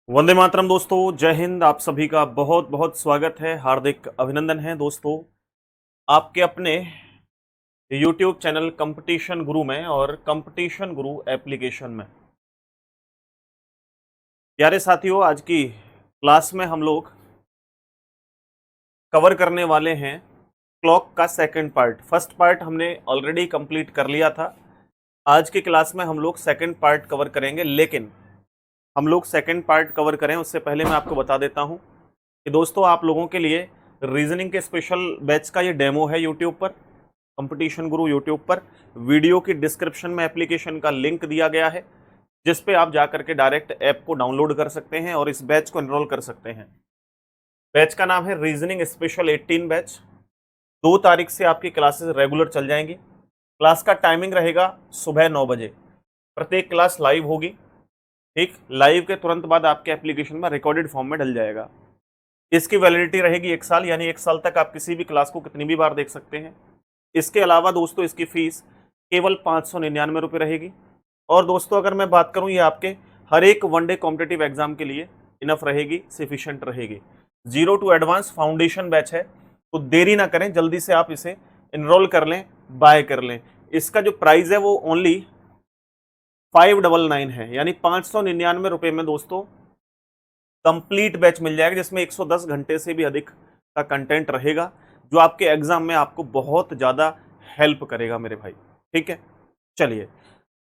वंदे मातरम दोस्तों, जय हिंद। आप सभी का बहुत बहुत स्वागत है, हार्दिक अभिनंदन है दोस्तों आपके अपने YouTube चैनल कंपटीशन गुरु में और कंपटीशन गुरु एप्लीकेशन में। प्यारे साथियों, आज की क्लास में हम लोग कवर करने वाले हैं क्लॉक का सेकंड पार्ट। फर्स्ट पार्ट हमने ऑलरेडी कंप्लीट कर लिया था। आज की क्लास में हम लोग सेकंड पार्ट कवर करेंगे, लेकिन हम लोग सेकंड पार्ट कवर करें उससे पहले मैं आपको बता देता हूं कि दोस्तों आप लोगों के लिए रीजनिंग के स्पेशल बैच का ये डेमो है यूट्यूब पर, कंपटीशन गुरु यूट्यूब पर। वीडियो की डिस्क्रिप्शन में एप्लीकेशन का लिंक दिया गया है, जिस पे आप जाकर के डायरेक्ट ऐप को डाउनलोड कर सकते हैं और इस बैच को एनरोल कर सकते हैं। बैच का नाम है रीजनिंग स्पेशल 18 बैच। 2 तारीख से आपकी क्लासेस रेगुलर चल जाएंगी। क्लास का टाइमिंग रहेगा सुबह 9 बजे। प्रत्येक क्लास लाइव होगी। ठीक, लाइव के तुरंत बाद आपके एप्लीकेशन में रिकॉर्डेड फॉर्म में डल जाएगा। इसकी वैलिडिटी रहेगी 1 साल, यानी 1 साल तक आप किसी भी क्लास को कितनी भी बार देख सकते हैं। इसके अलावा दोस्तों इसकी फीस केवल 599 रुपये रहेगी। और दोस्तों अगर मैं बात करूं, ये आपके हर एक वनडे कॉम्पिटेटिव एग्जाम के लिए इनफ रहेगी, सफिशिएंट रहेगी। 0 टू एडवांस फाउंडेशन बैच है, तो देरी ना करें, जल्दी से आप इसे इनरोल कर लें, बाय कर लें। इसका जो प्राइस है वो ओनली 599 है, यानी 599 रुपये में दोस्तों कंप्लीट बैच मिल जाएगा, जिसमें 110 घंटे से भी अधिक का कंटेंट रहेगा, जो आपके एग्जाम में आपको बहुत ज़्यादा हेल्प करेगा मेरे भाई। ठीक है, चलिए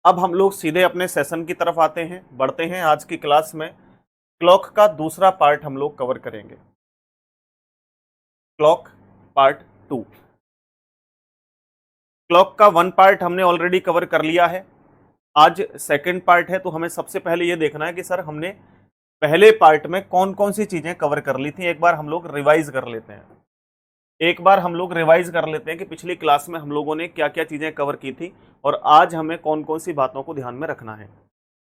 अब हम लोग सीधे अपने सेशन की तरफ आते हैं, बढ़ते हैं। आज की क्लास में क्लॉक का दूसरा पार्ट हम लोग कवर करेंगे, क्लॉक पार्ट 2। क्लॉक का 1 पार्ट हमने ऑलरेडी कवर कर लिया है, आज सेकंड पार्ट है। तो हमें सबसे पहले ये देखना है कि सर हमने पहले पार्ट में कौन कौन सी चीजें कवर कर ली थी। एक बार हम लोग रिवाइज कर लेते हैं, कि पिछली क्लास में हम लोगों ने क्या क्या चीजें कवर की थी और आज हमें कौन कौन सी बातों को ध्यान में रखना है।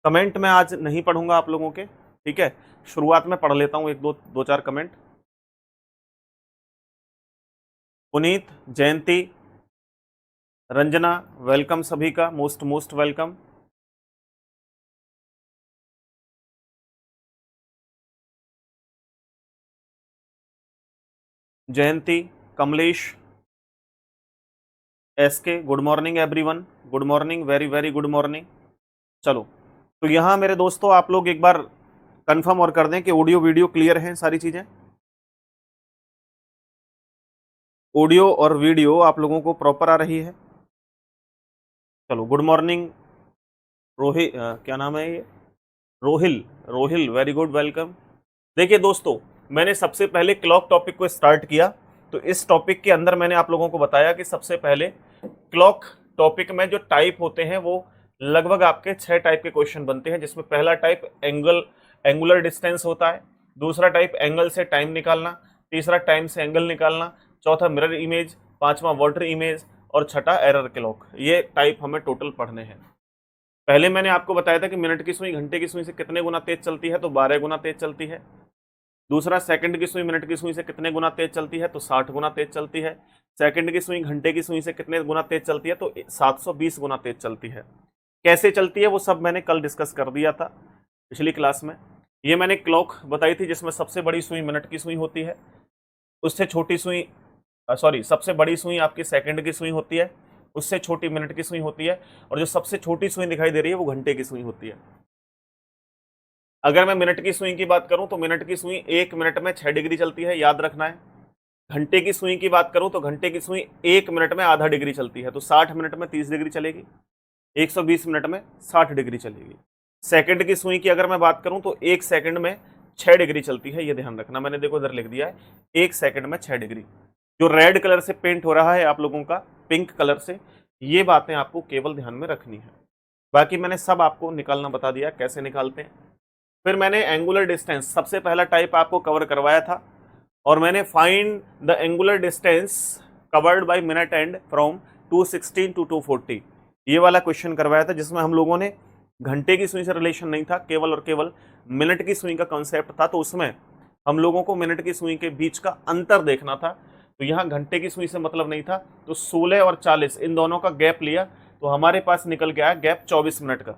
कमेंट में आज नहीं पढ़ूंगा आप लोगों के, ठीक है। शुरुआत में पढ़ लेता हूं, एक दो चार कमेंट। पुनीत, जयंती, रंजना, वेलकम सभी का, most most welcome. Jayanti, Kamlesh, SK, good morning everyone, good morning, very very good morning. चलो, तो यहाँ मेरे दोस्तों आप लोग एक बार कंफर्म और कर दें कि ऑडियो वीडियो क्लियर हैं, सारी चीज़ें। ऑडियो और वीडियो आप लोगों को प्रॉपर आ रही है। चलो, गुड मॉर्निंग रोहित, क्या नाम है ये, Rohail, Rohail, very good, welcome. देखिए दोस्तों, मैंने सबसे पहले क्लॉक टॉपिक को स्टार्ट किया, तो इस टॉपिक के अंदर मैंने आप लोगों को बताया कि सबसे पहले क्लॉक टॉपिक में जो टाइप होते हैं वो लगभग आपके 6 टाइप के क्वेश्चन बनते हैं, जिसमें पहला टाइप एंगुलर डिस्टेंस होता है, दूसरा टाइप एंगल से टाइम निकालना, तीसरा टाइम से एंगल निकालना, चौथा मिरर इमेज, पांचवा वाटर इमेज और छठा एरर क्लॉक। ये टाइप हमें टोटल पढ़ने हैं। पहले मैंने आपको बताया था कि मिनट की सुई घंटे की सुई से कितने गुना तेज चलती है, तो 12 गुना तेज चलती है। दूसरा, सेकंड की सुई मिनट की सुई से कितने गुना तेज चलती है, तो 60 गुना तेज चलती है। सेकंड की सुई घंटे की सुई से कितने गुना तेज चलती है, तो 720 गुना तेज चलती है। कैसे चलती है वो सब मैंने कल डिस्कस कर दिया था पिछली क्लास में। ये मैंने क्लॉक बताई थी, जिसमें सबसे बड़ी सुई मिनट की सुई होती है, उससे छोटी सुई सबसे बड़ी सुई आपकी सेकंड की सुई होती है, उससे छोटी मिनट की सुई होती है, और जो सबसे छोटी सुई दिखाई दे रही है वो घंटे की सुई होती है। अगर मैं मिनट की सुई की बात करूं तो मिनट की सुई 1 मिनट में 6 डिग्री चलती है, याद रखना है। घंटे की सुई की बात करूं तो घंटे की सुई 1 मिनट में आधा डिग्री चलती है, तो 60 मिनट में 30 डिग्री चलेगी, 120 मिनट में 60 डिग्री चलेगी। सेकंड की सुई की अगर मैं बात करूं तो 1 सेकंड में 6 डिग्री चलती है, ये ध्यान रखना। मैंने देखो इधर लिख दिया है 1 सेकंड में 6 डिग्री। जो रेड कलर से पेंट हो रहा है आप लोगों का, पिंक कलर से, ये बातें आपको केवल ध्यान में रखनी है। बाकी मैंने सब आपको निकालना बता दिया कैसे निकालते हैं। फिर मैंने एंगुलर डिस्टेंस सबसे पहला टाइप आपको कवर करवाया था, और मैंने find the angular distance covered by minute and from 216 to 240, ये वाला क्वेश्चन करवाया था, जिसमें हम लोगों ने घंटे की सुई से रिलेशन नहीं था, केवल और केवल मिनट की सुई का कॉन्सेप्ट था। तो उसमें हम लोगों को मिनट की सुई के बीच का अंतर देखना था, तो यहाँ घंटे की सुई से मतलब नहीं था, तो 16 और 40 इन दोनों का गैप लिया, तो हमारे पास निकल के आया गैप 24 मिनट का।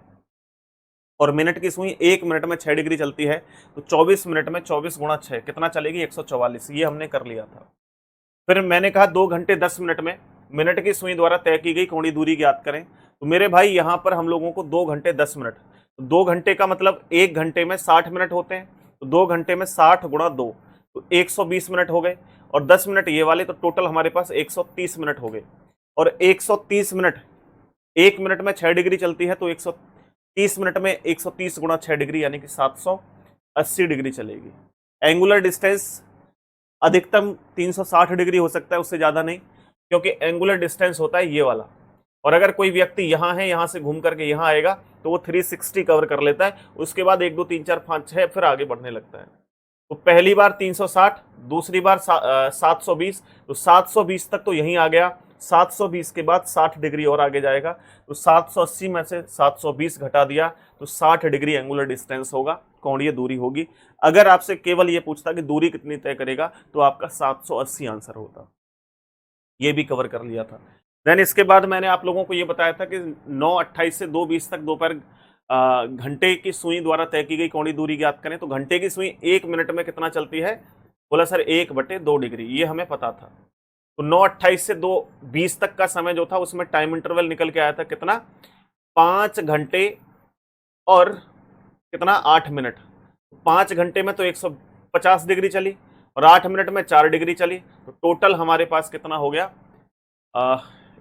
और मिनट की सुई 1 मिनट में 6 डिग्री चलती है, तो 24 मिनट में 24 गुणा 6 कितना चलेगी? 144। ये हमने कर लिया था। फिर मैंने कहा 2 घंटे 10 मिनट में मिनट की सुई द्वारा तय की गई कोणीय दूरी ज्ञात करें। तो मेरे भाई यहाँ पर हम लोगों को 2 घंटे 10 मिनट, तो 2 घंटे का मतलब 1 घंटे में 60 मिनट होते हैं, तो 2 घंटे में 60 गुणा 2 तो 120 मिनट हो गए, और 10 मिनट ये वाले, तो टोटल हमारे पास 130 मिनट हो गए। और 130 मिनट, 1 मिनट में 6 डिग्री चलती है, तो 130 मिनट में 130 गुणा 6 डिग्री यानी कि 780 डिग्री चलेगी। एंगुलर डिस्टेंस अधिकतम 360 डिग्री हो सकता है, उससे ज़्यादा नहीं, क्योंकि एंगुलर डिस्टेंस होता है ये वाला। और अगर कोई व्यक्ति यहाँ है, यहाँ से घूम करके यहाँ आएगा, तो वो 360 कवर कर लेता है। उसके बाद 1 2 3 4 5 6 फिर आगे बढ़ने लगता है। तो पहली बार 360, दूसरी बार 720, तो 720 तक तो यहीं आ गया। 720 के बाद 60 डिग्री और आगे जाएगा, तो 780 में से 720 घटा दिया, तो 60 डिग्री एंगुलर डिस्टेंस होगा, कोणीय दूरी होगी। अगर आपसे केवल ये पूछता कि दूरी कितनी तय करेगा, तो आपका 780 आंसर होता। ये भी कवर कर लिया था। देन इसके बाद मैंने आप लोगों को ये बताया था कि 9:28 से 2:20 तक दोपहर घंटे की सुई द्वारा तय की गई कोणीय दूरी ज्ञात करें। तो घंटे की सुई 1 मिनट में कितना चलती है? बोला सर 1/2 डिग्री, ये हमें पता था। तो 9:28 से 2:20 तक का समय जो था, उसमें टाइम इंटरवल निकल के आया था कितना? 5 घंटे और कितना? 8 मिनट। 5 घंटे में तो 150 डिग्री चली, और 8 मिनट में 4 डिग्री चली, तो टोटल हमारे पास कितना हो गया?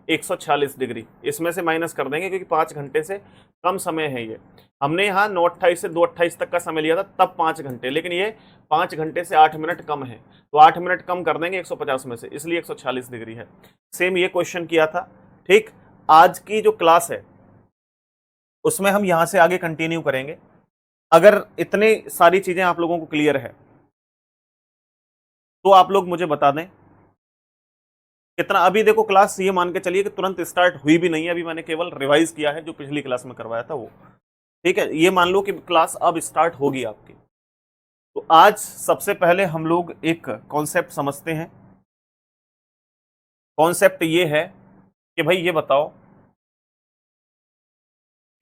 146 डिग्री। इसमें से माइनस कर देंगे, क्योंकि 5 घंटे से कम समय है ये। हमने यहाँ 9:28 से 2:28 तक का समय लिया था, तब 5 घंटे, लेकिन ये 5 घंटे से 8 मिनट कम है, तो 8 मिनट कम कर देंगे 150 में से, इसलिए 146 डिग्री है। सेम ये क्वेश्चन किया था। ठीक, आज की जो क्लास है उसमें हम यहाँ से आगे कंटिन्यू करेंगे। अगर इतनी सारी चीजें आप लोगों को क्लियर है, तो आप लोग मुझे बता दें कितना। अभी देखो क्लास ये मान के चलिए कि तुरंत स्टार्ट हुई भी नहीं है, अभी मैंने केवल रिवाइज किया है जो पिछली क्लास में करवाया था वो। ठीक है, ये मान लो कि क्लास अब स्टार्ट होगी आपकी। तो आज सबसे पहले हम लोग एक कॉन्सेप्ट समझते हैं। कॉन्सेप्ट ये है कि भाई ये बताओ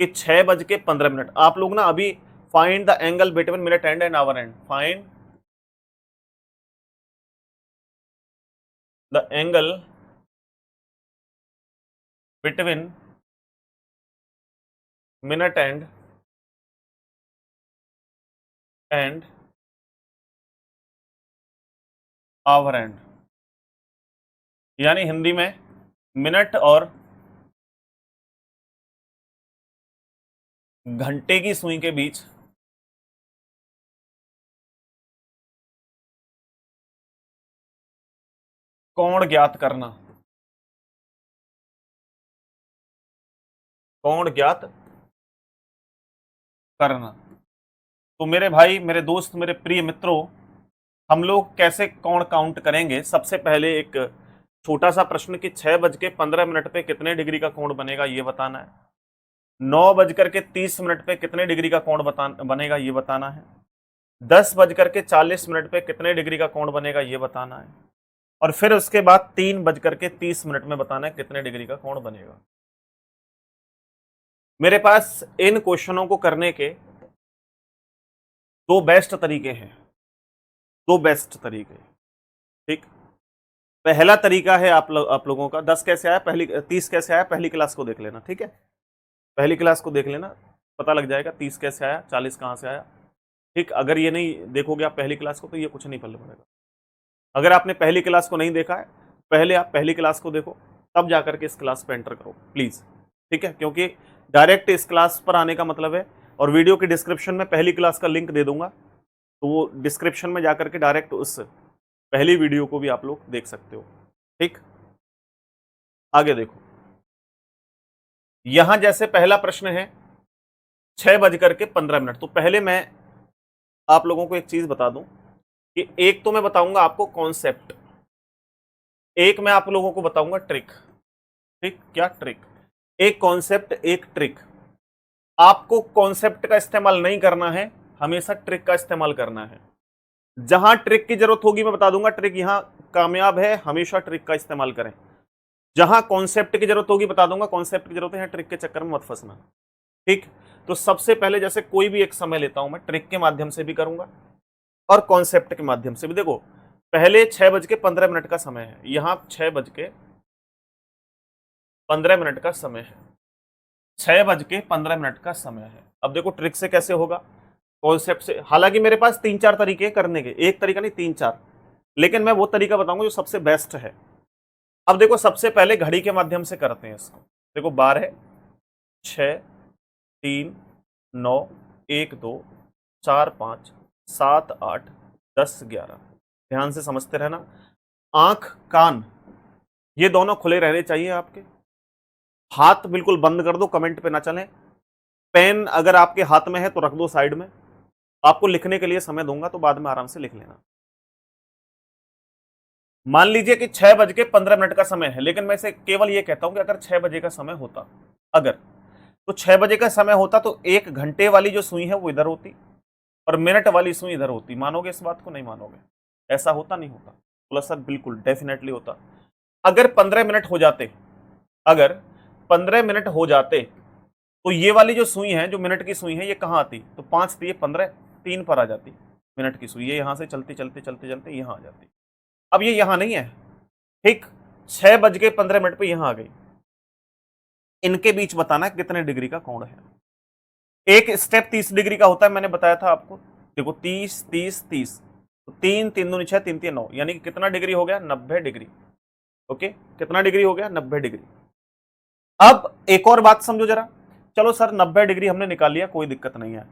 कि 6:15, आप लोग ना अभी find the angle between minute and and our and, find the angle between minute and our and, यानी हिंदी में मिनट और घंटे की सुई के बीच कोण ज्ञात करना। कोण ज्ञात करना। तो मेरे भाई, मेरे दोस्त, मेरे प्रिय मित्रों, हम लोग कैसे कोण काउंट करेंगे? सबसे पहले एक छोटा सा प्रश्न कि 6:15 पे कितने डिग्री का कोण बनेगा ये बताना है। 9:30 पे कितने डिग्री का कोण बनेगा ये बताना है। 10:40 पे कितने डिग्री का कोण बनेगा ये बताना है। और फिर उसके बाद 3:30 में बताना है कितने डिग्री का कोण बनेगा। मेरे पास इन क्वेश्चनों को करने के दो बेस्ट तरीके हैं, दो बेस्ट तरीके। ठीक, पहला तरीका है आप लोगों का 10 कैसे आया, 30 कैसे आया, पहली क्लास को देख लेना। ठीक है, पहली क्लास को देख लेना, पता लग जाएगा 30 कैसे आया, 40 कहाँ से आया। ठीक, अगर ये नहीं देखोगे आप पहली क्लास को, तो ये कुछ नहीं पल्ले पड़ेगा। अगर आपने पहली क्लास को नहीं देखा है, पहले आप पहली क्लास को देखो, तब जाकर के इस क्लास पे एंटर करो प्लीज़। ठीक है, क्योंकि डायरेक्ट इस क्लास पर आने का मतलब है, और वीडियो के डिस्क्रिप्शन में पहली क्लास का लिंक दे दूंगा, तो वो डिस्क्रिप्शन में जाकर के डायरेक्ट उस पहली वीडियो को भी आप लोग देख सकते हो। ठीक, आगे देखो, यहां जैसे पहला प्रश्न है 6:15। तो पहले मैं आप लोगों को एक चीज बता दूं कि एक तो मैं बताऊंगा आपको कॉन्सेप्ट, एक मैं आप लोगों को बताऊंगा ट्रिक। ठीक, क्या ट्रिक? एक कॉन्सेप्ट, एक ट्रिक। आपको कॉन्सेप्ट का इस्तेमाल नहीं करना है, हमेशा ट्रिक का इस्तेमाल करना है। जहां ट्रिक की जरूरत होगी मैं बता दूंगा, ट्रिक यहां कामयाब है, हमेशा ट्रिक का इस्तेमाल करें। जहां कॉन्सेप्ट की जरूरत होगी बता दूंगा, कॉन्सेप्ट की जरूरत है, ट्रिक के चक्कर में मत फंसना। ठीक, तो सबसे पहले जैसे कोई भी एक समय लेता हूं मैं, ट्रिक के माध्यम से भी करूंगा और कॉन्सेप्ट के माध्यम से भी। देखो पहले 6:15 का समय है, यहां 6:15 का समय है, 6:15 का समय है। अब देखो ट्रिक से कैसे होगा, कॉन्सेप्ट से। हालांकि मेरे पास 3-4 तरीके करने के, एक तरीका नहीं 3-4, लेकिन मैं वो तरीका बताऊंगा जो सबसे बेस्ट है। अब देखो सबसे पहले घड़ी के माध्यम से करते हैं इसको। देखो 12, 6, 3, 9, 1, 2, 4, 5, 7, 8, 10, 11। ध्यान से समझते रहना। आंख कान ये दोनों खुले रहने चाहिए आपके। हाथ बिल्कुल बंद कर दो, कमेंट पे ना चलें। पेन अगर आपके हाथ में है तो रख दो साइड में। आपको लिखने के लिए समय दूंगा तो बाद में आराम से लिख लेना। मान लीजिए कि 6:15 का समय है, लेकिन मैं इसे केवल ये कहता हूं कि अगर 6 बजे का समय होता, अगर तो 6 बजे का समय होता तो 1 घंटे वाली जो सुई है वो इधर होती और मिनट वाली सुई इधर होती। मानोगे इस बात को? नहीं मानोगे। ऐसा होता नहीं होता? बोला सर बिल्कुल डेफिनेटली होता। अगर 15 मिनट हो जाते, अगर 15 मिनट हो जाते तो ये वाली जो सुई है, जो मिनट की सुई है, ये कहां आती? तो 5 थी, 15, 3 पर आ जाती मिनट की सुई। ये यहां से चलते चलते चलते चलते यहां आ जाती। अब ये यहां नहीं है, ठीक, 6:15 पे यहां आ गई। इनके बीच बताना कितने डिग्री का कोण है। एक स्टेप 30 डिग्री का होता है, मैंने बताया था आपको। देखो 30 30 30, तो 3 3 दूनी 6, 3 3 9, यानी कि कितना डिग्री हो गया? 90 डिग्री। ओके, कितना डिग्री हो गया? 90 डिग्री। अब एक और बात समझो जरा। चलो सर 90 डिग्री हमने निकाल लिया, कोई दिक्कत नहीं है।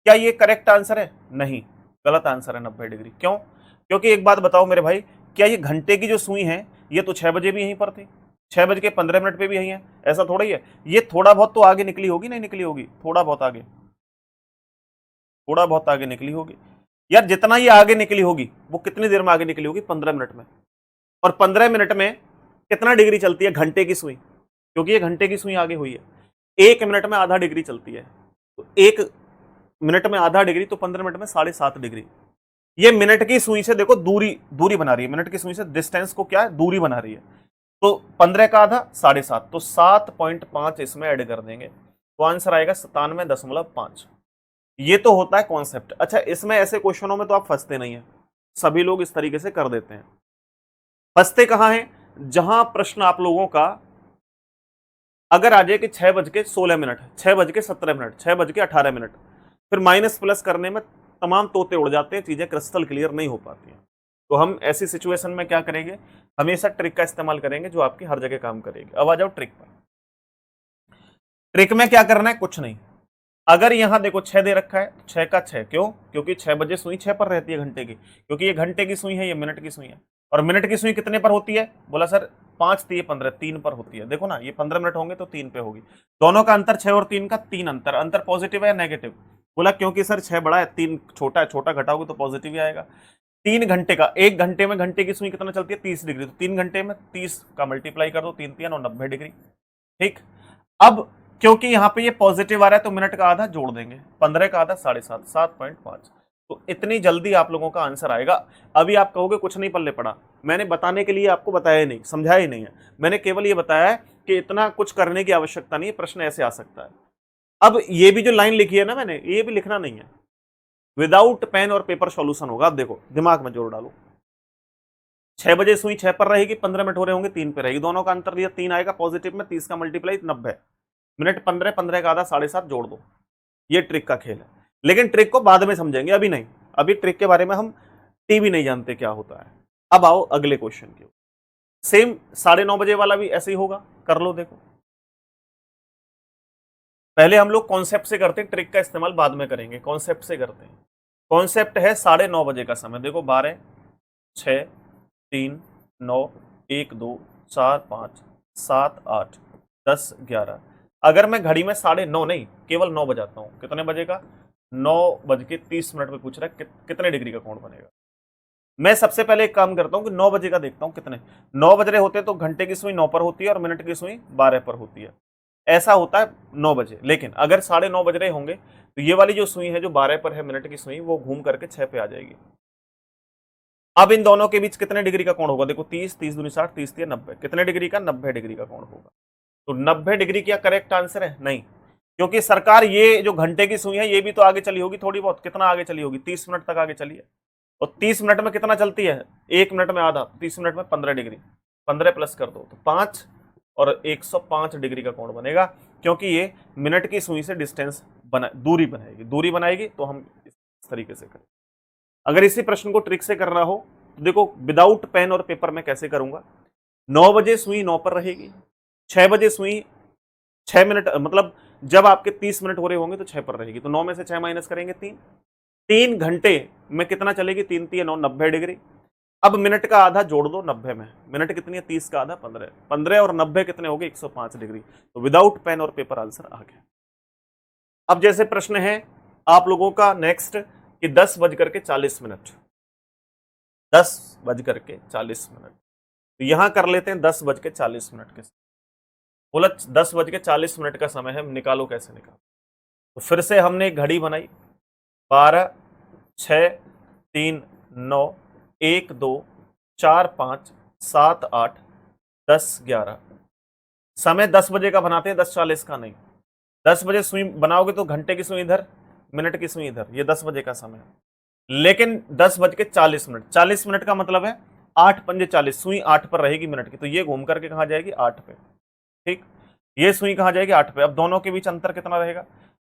क्या ये करेक्ट आंसर है? नहीं, गलत आंसर है 90 डिग्री। क्यों? क्योंकि एक बात बताओ मेरे भाई, क्या ये घंटे की जो सुई है ये तो 6 बजे भी यहीं पर थी, 6:15 पे भी यहीं है? ऐसा थोड़ा ही है। ये थोड़ा बहुत तो आगे निकली होगी, नहीं निकली होगी? थोड़ा बहुत आगे, थोड़ा बहुत आगे निकली होगी। यार जितना ये आगे निकली होगी वो कितनी देर में आगे निकली होगी? 15 मिनट में। और 15 मिनट में कितना डिग्री चलती है घंटे की सुई? क्योंकि ये घंटे की सुई आगे हुई है, 1 मिनट में आधा डिग्री चलती है। तो 1 मिनट में आधा डिग्री, तो 15 मिनट में 7.5 डिग्री। ये मिनट की सुई से देखो दूरी दूरी बना रही है, मिनट की सुई से डिस्टेंस को क्या है? दूरी बना रही है। तो 15 का आधा 7.5, तो 7.5 इसमें ऐड कर देंगे तो आंसर आएगा 97.5। ये तो होता है कॉन्सेप्ट। अच्छा, इसमें ऐसे क्वेश्चनों में तो आप फंसते नहीं है, सभी लोग इस तरीके से कर देते हैं। फंसते कहां हैं? जहां प्रश्न आप लोगों का अगर आ जाए कि 6:16, 6:17, 6:18, फिर माइनस प्लस करने में तमाम तोते उड़ जाते हैं, चीजें क्रिस्टल क्लियर नहीं हो पाती हैं। तो हम ऐसी सिचुएशन में क्या करेंगे? हमेशा ट्रिक का इस्तेमाल करेंगे जो आपकी हर जगह काम करेगी। अब आ जाओ ट्रिक पर। ट्रिक में क्या करना है? कुछ नहीं। अगर यहां देखो 6 दे रखा है, 6 का 6, क्यों? क्योंकि 6 बजे सुई 6 पर रहती है घंटे की, क्योंकि ये घंटे की सुई है, ये मिनट की सुई है। और मिनट की सुई कितने पर होती है? बोला सर 5 थी, 15, 3 पर होती है। देखो ना, ये 15 मिनट होंगे तो 3 पे होगी। दोनों का अंतर 6 और 3 का 3 अंतर। अंतर पॉजिटिव है या नेगेटिव? बोला क्योंकि सर 6 बड़ा है, 3 छोटा है, छोटा घटाओगे तो पॉजिटिव ही आएगा। 3 घंटे का, 1 घंटे में घंटे की सुई कितना चलती है? 30 डिग्री। तो 3 घंटे में 30 का मल्टीप्लाई कर दो, 3 3 और 90 डिग्री। ठीक, अब क्योंकि यहां पे ये पॉजिटिव आ रहा है तो मिनट का आधा जोड़ देंगे, 15 का आधा 7.5, 7.5। तो इतनी जल्दी आप लोगों का आंसर आएगा। अभी आप कहोगे कुछ नहीं पल्ले पड़ा, मैंने बताने के लिए आपको बताया ही नहीं, समझाया ही नहीं है। मैंने केवल ये बताया है कि इतना कुछ करने की आवश्यकता नहीं है, प्रश्न ऐसे आ सकता है। अब ये भी जो लाइन लिखी है ना मैंने, ये भी लिखना नहीं है, विदाउट पेन और पेपर सॉल्यूशन होगा। अब देखो दिमाग में जोर डालो। 6 बजे सुई 6 पर रहेगी, 15 मिनट हो रहे होंगे 3 पे रहेगी, दोनों का अंतर दिया 3 आएगा पॉजिटिव में, 30 का मल्टीप्लाई 90 मिनट, 15 15 का आधा 7.5 जोड़ दो। ये ट्रिक का खेल है, लेकिन ट्रिक को बाद में समझेंगे, अभी नहीं। अभी ट्रिक के बारे में हम टीवी नहीं जानते क्या होता है। अब आओ अगले क्वेश्चन के। सेम 9:30 बजे वाला भी ऐसे ही होगा, कर लो। देखो पहले हम लोग कॉन्सेप्ट से करते हैं, ट्रिक का इस्तेमाल बाद में करेंगे। कॉन्सेप्ट से करते हैं। कॉन्सेप्ट है 9:30 बजे का समय। देखो 12, 6, 3, 9, 1, 2, 4, 5, 7, 8, 10, 11। अगर मैं घड़ी में 9:30 नहीं, केवल 9 बजाता हूं, कितने बजे का? 9:30 पे पूछ रहा है कितने डिग्री का कोण बनेगा। मैं सबसे पहले एक काम करता हूं कि 9 बजे का देखता हूं कितने। 9 बज रहे होते तो घंटे की सुई 9 पर होती है और मिनट की सुई 12 पर होती है। ऐसा होता है 9 बजे। लेकिन अगर 9:30 बज रहे होंगे तो ये वाली जो सुई है जो 12 पर है मिनट की सुई, वो घूम करके 6 पे आ जाएगी। अब इन दोनों के बीच कितने डिग्री का कोण होगा? देखो 30 30 दूनी 60, 30 3 90, कितने डिग्री का? 90 डिग्री का कोण होगा। तो 90 डिग्री क्या करेक्ट आंसर है? नहीं, क्योंकि सरकार ये जो घंटे की सुई है ये भी तो आगे चली होगी थोड़ी बहुत, कितना आगे चली होगी, 30 मिनट तक आगे चली है। और 30 मिनट में कितना चलती है, 1 मिनट में आधा, 30 मिनट में 15 डिग्री, 15 प्लस कर दो तो 5 और 105 डिग्री का कोण बनेगा, क्योंकि ये मिनट की सुई से डिस्टेंस दूरी बनाएगी। तो हम इस तरीके से करें। अगर इसी प्रश्न को ट्रिक से करना हो तो देखो, विदाउट पेन और पेपर में कैसे करूंगा। 9 बजे सुई 9 पर रहेगी, 6 बजे सुई 6 मिनट, मतलब जब आपके 30 मिनट हो रहे होंगे तो 6 पर रहेगी, तो 9 में से 6 माइनस करेंगे 3 घंटे में कितना चलेगी, 3 3 9 90 डिग्री। अब मिनट का आधा जोड़ दो 90 में, मिनट कितनी है, 30 का आधा 15, 15 और 90 कितने हो गए, 105 डिग्री। तो विदाउट पेन और पेपर आंसर आ गया। अब जैसे प्रश्न है आप लोगों का नेक्स्ट कि 10:40, 10:40, तो यहां कर लेते हैं 10:40 के, बोला 10:40 का समय है, निकालो कैसे निकालो। तो फिर से हमने एक घड़ी बनाई, 12 6 3 9 1 2 4 5 7 8 10 11, समय 10 बजे का बनाते हैं, 10:40 का नहीं। 10 बजे सुई बनाओगे तो घंटे की सुई इधर, मिनट की सुई इधर, ये 10 बजे का समय है। लेकिन 10:40, 40 मिनट का मतलब है 8 पंजे 40, सुई 8 पर रहेगी मिनट की, तो ये घूम करके कहां जाएगी, 8 पे। ठीक, ये सुई कहां जाएगी, 8 पे। अब दोनों के बीच अंतर कितना रहेगा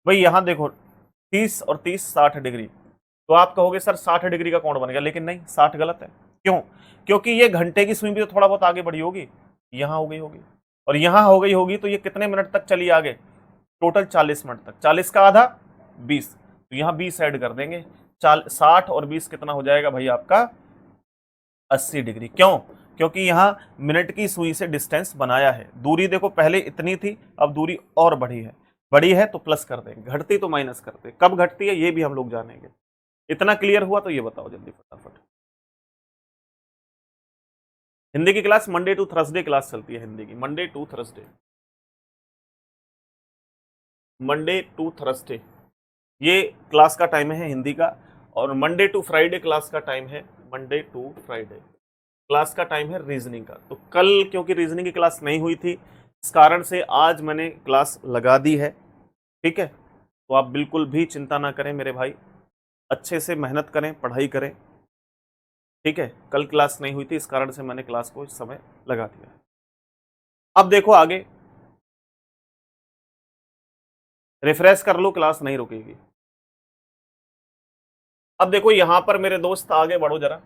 भाई, यहां देखो 30 और 30 60 डिग्री, तो आप कहोगे सर 60 डिग्री का कोण बनेगा, लेकिन नहीं, 60 गलत है। क्यों, क्योंकि ये घंटे की सुई भी तो थोड़ा बहुत आगे बढ़ी होगी, यहां हो गई होगी और यहां हो गई होगी, तो ये कितने मिनट तक चली आगे, टोटल 40 मिनट तक। 40 का आधा 20, तो यहां 20 ऐड कर देंगे, 60 और 20 कितना हो जाएगा भाई आपका, 80 डिग्री। क्यों, क्योंकि यहां मिनट की सुई से डिस्टेंस बनाया है। दूरी देखो पहले इतनी थी, अब दूरी और बढ़ी है तो प्लस कर देंगे, घटती तो माइनस करते, कब घटती है ये भी हम लोग जानेंगे। इतना क्लियर हुआ तो ये बताओ जल्दी फटाफट। हिंदी की class Monday to Thursday class चलती है, हिंदी की मंडे टू थर्सडे, ये क्लास का टाइम है हिंदी का। और मंडे टू फ्राइडे क्लास का टाइम है, मंडे टू फ्राइडे क्लास का टाइम है रीजनिंग का। तो कल क्योंकि रीजनिंग की क्लास नहीं हुई थी, इस कारण से आज मैंने क्लास लगा दी है। ठीक है, तो आप बिल्कुल भी चिंता ना करें मेरे भाई, अच्छे से मेहनत करें, पढ़ाई करें। ठीक है, कल क्लास नहीं हुई थी, इस कारण से मैंने क्लास को इस समय लगा दिया है। अब देखो आगे, रिफ्रेश कर लो, क्लास नहीं रुकेगी। अब देखो यहां पर मेरे दोस्त आगे बढ़ो जरा,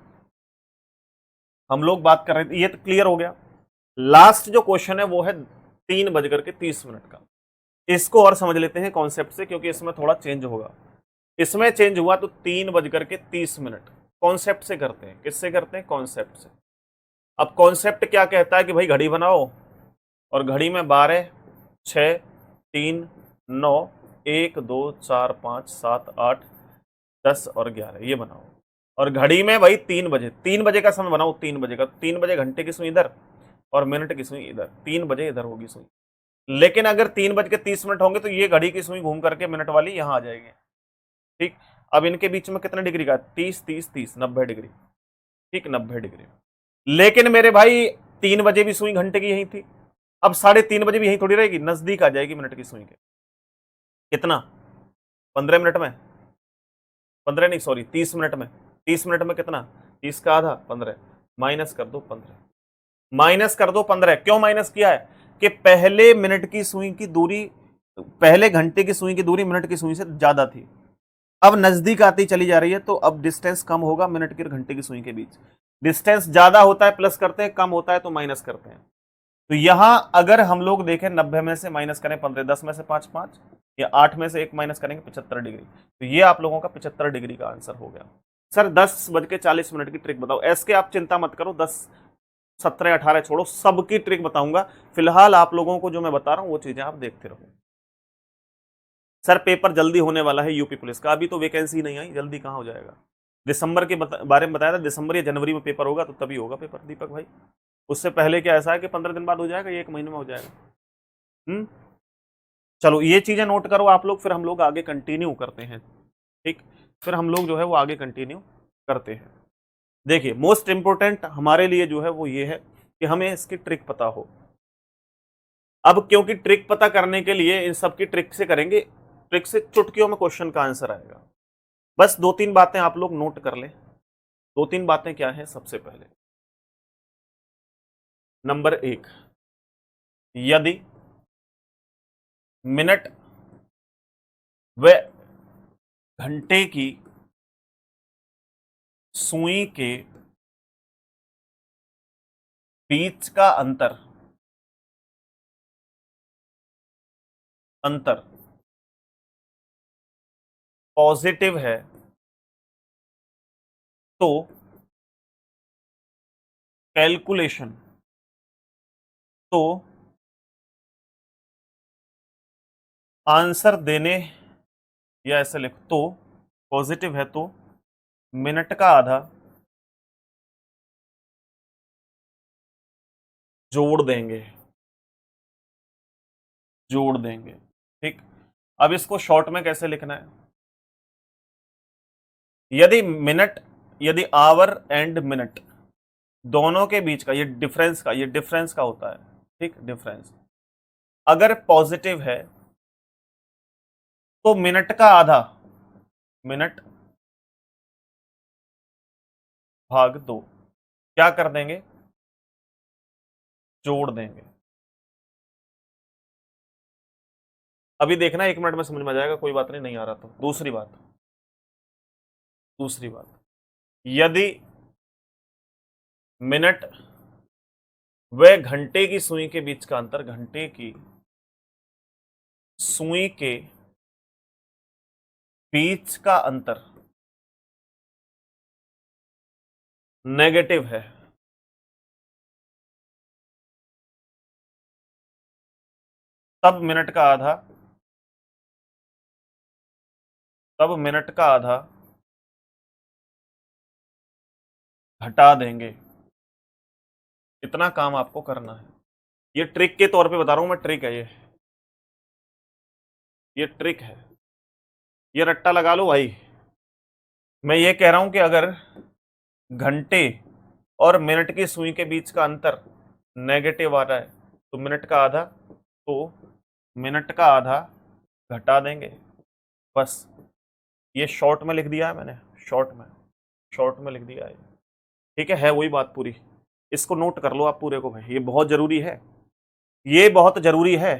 हम लोग बात कर रहे थे, ये तो क्लियर हो गया। लास्ट जो क्वेश्चन है वो है 3:30 का। इसको और समझ लेते हैं कॉन्सेप्ट से, क्योंकि इसमें थोड़ा चेंज होगा। इसमें चेंज हुआ तो 3:30 कॉन्सेप्ट से करते हैं, किससे करते हैं, कॉन्सेप्ट से। अब कॉन्सेप्ट क्या कहता है कि भाई घड़ी बनाओ और घड़ी में 12 6 3 9 1 2 4 5 7 8 10 और 11 ये बनाओ। और घड़ी में भाई 3 बजे का समय बनाओ, 3 बजे का, 3 बजे घंटे की सुई इधर और मिनट की सुई इधर, 3 बजे इधर होगी सुई। लेकिन अगर 3:30 होंगे तो ये घड़ी की सुई घूम करके मिनट वाली यहां आ जाएगी। ठीक, अब इनके बीच में कितने डिग्री का, 30 30 30 90 डिग्री। ठीक, 90 डिग्री। लेकिन मेरे भाई 3 बजे भी सुई घंटे की यही थी, अब 3:30 बजे भी यही थोड़ी रहेगी, नजदीक आ जाएगी मिनट की सुई के। कितना, 15 मिनट में, 15 नहीं सॉरी 30 मिनट में, 30 मिनट में कितना, 30 का आधा 15, माइनस कर दो 15, माइनस कर दो 15। क्यों माइनस किया है कि पहले मिनट की सुई की दूरी, पहले घंटे की सुई की दूरी मिनट की सुई से ज्यादा थी, अब नजदीक आती चली जा रही है, तो अब डिस्टेंस कम होगा मिनट की और घंटे की सुई के बीच। डिस्टेंस ज्यादा होता है प्लस करते हैं, कम होता है तो माइनस करते हैं। तो यहां अगर हम लोग देखें 90 में से माइनस करें 15, 10 में से 5 5, या 8 में से 1 माइनस करेंगे 75 डिग्री। तो ये आप लोगों का 75 डिग्री का आंसर हो गया। सर 10:40 की ट्रिक बताओ, ऐसे आप चिंता मत करो, 10 17 18 छोड़ो, सबकी ट्रिक बताऊंगा। फिलहाल आप लोगों को जो मैं बता रहा हूं वो चीजें आप देखते रहो। सर पेपर जल्दी होने वाला है यूपी पुलिस का, अभी तो वैकेंसी नहीं आई, जल्दी कहाँ हो जाएगा। दिसंबर के बारे में बताया था, दिसंबर या जनवरी में पेपर होगा, तो तभी होगा पेपर दीपक भाई। उससे पहले क्या ऐसा है कि 15 दिन बाद हो जाएगा, 1 महीने में हो जाएगा। चलो ये चीजें नोट करो आप लोग, फिर हम लोग आगे कंटिन्यू करते हैं। ठीक, फिर हम लोग जो है वो आगे कंटिन्यू करते हैं। देखिए मोस्ट इंपोर्टेंट हमारे लिए जो है वो ये है कि हमें इसकी ट्रिक पता हो। अब क्योंकि ट्रिक पता करने के लिए इन सब की ट्रिक से करेंगे, ट्रिक से चुटकियों में क्वेश्चन का आंसर आएगा। बस 2-3 बातें आप लोग नोट कर लें। 2-3 बातें क्या है? सबसे पहले नंबर 1, यदि मिनट व घंटे की सुई के बीच का अंतर पॉजिटिव है तो कैलकुलेशन तो आंसर देने, या ऐसे लिख, तो पॉजिटिव है तो मिनट का आधा जोड़ देंगे, ठीक। अब इसको शॉर्ट में कैसे लिखना है? यदि आवर एंड मिनट दोनों के बीच का ये डिफरेंस का होता है, ठीक, डिफरेंस अगर पॉजिटिव है तो मिनट का आधा, मिनट भाग 2 क्या कर देंगे? जोड़ देंगे। अभी देखना 1 मिनट में समझ में आ जाएगा, कोई बात नहीं आ रहा तो। दूसरी बात, यदि मिनट व घंटे की सुई के बीच का अंतर, घंटे की सुई के बीच का अंतर नेगेटिव है, तब मिनट का आधा घटा देंगे। इतना काम आपको करना है। ये ट्रिक के तौर पे बता रहा हूं मैं, ट्रिक है ये ट्रिक है, ये रट्टा लगा लो भाई। मैं ये कह रहा हूं कि अगर घंटे और मिनट की सुई के बीच का अंतर नेगेटिव आ रहा है तो मिनट का आधा घटा देंगे। बस ये शॉर्ट में लिख दिया है मैंने, शॉर्ट में लिख दिया है, ठीक है वही बात पूरी। इसको नोट कर लो आप पूरे को भाई, ये बहुत जरूरी है, ये बहुत जरूरी है।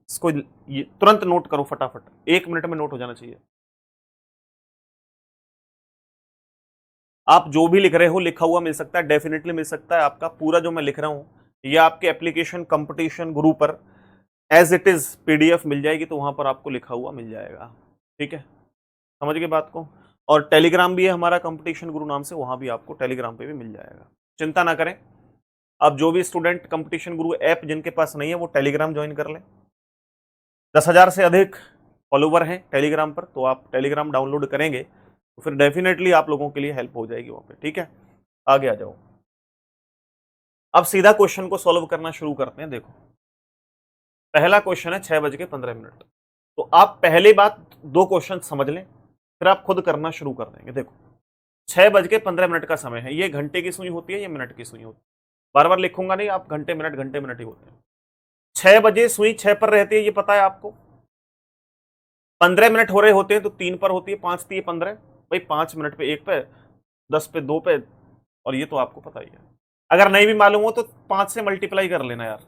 इसको तुरंत नोट करो फटाफट, 1 मिनट में नोट हो जाना चाहिए। आप जो भी लिख रहे हो लिखा हुआ मिल सकता है, डेफिनेटली मिल सकता है। आपका पूरा जो मैं लिख रहा हूं ये आपके एप्लीकेशन कंपटीशन गुरु पर एज इट इज पीडीएफ मिल जाएगी, तो वहां पर आपको लिखा हुआ मिल जाएगा, ठीक है, समझ गए बात को। और टेलीग्राम भी है हमारा कंपटीशन गुरु नाम से, वहां भी आपको टेलीग्राम पे भी मिल जाएगा, चिंता ना करें। अब जो भी स्टूडेंट कंपटीशन गुरु ऐप जिनके पास नहीं है वो टेलीग्राम ज्वाइन कर लें। 10,000 से अधिक फॉलोवर हैं टेलीग्राम पर, तो आप टेलीग्राम डाउनलोड करेंगे तो फिर डेफिनेटली आप लोगों के लिए हेल्प हो जाएगी वहां पे, ठीक है। आगे आ जाओ, अब सीधा क्वेश्चन को सॉल्व करना शुरू करते हैं। देखो पहला क्वेश्चन है 6:15। तो आप पहली बात 2 क्वेश्चन समझ लें, फिर आप खुद करना शुरू कर देंगे। देखो 6:15 का समय है, ये घंटे की सुई होती है, ये मिनट की सुई होती है। बार बार लिखूंगा नहीं, आप घंटे मिनट ही होते हैं। 6 बजे सुई 6 पर रहती है, ये पता है आपको। 15 मिनट हो रहे होते हैं तो 3 पर होती है, 5 3 15 भाई, 5 मिनट पे 1 पे, 10 पे 2 पे, और ये तो आपको पता ही है। अगर नहीं भी मालूम हो तो 5 से मल्टीप्लाई कर लेना यार,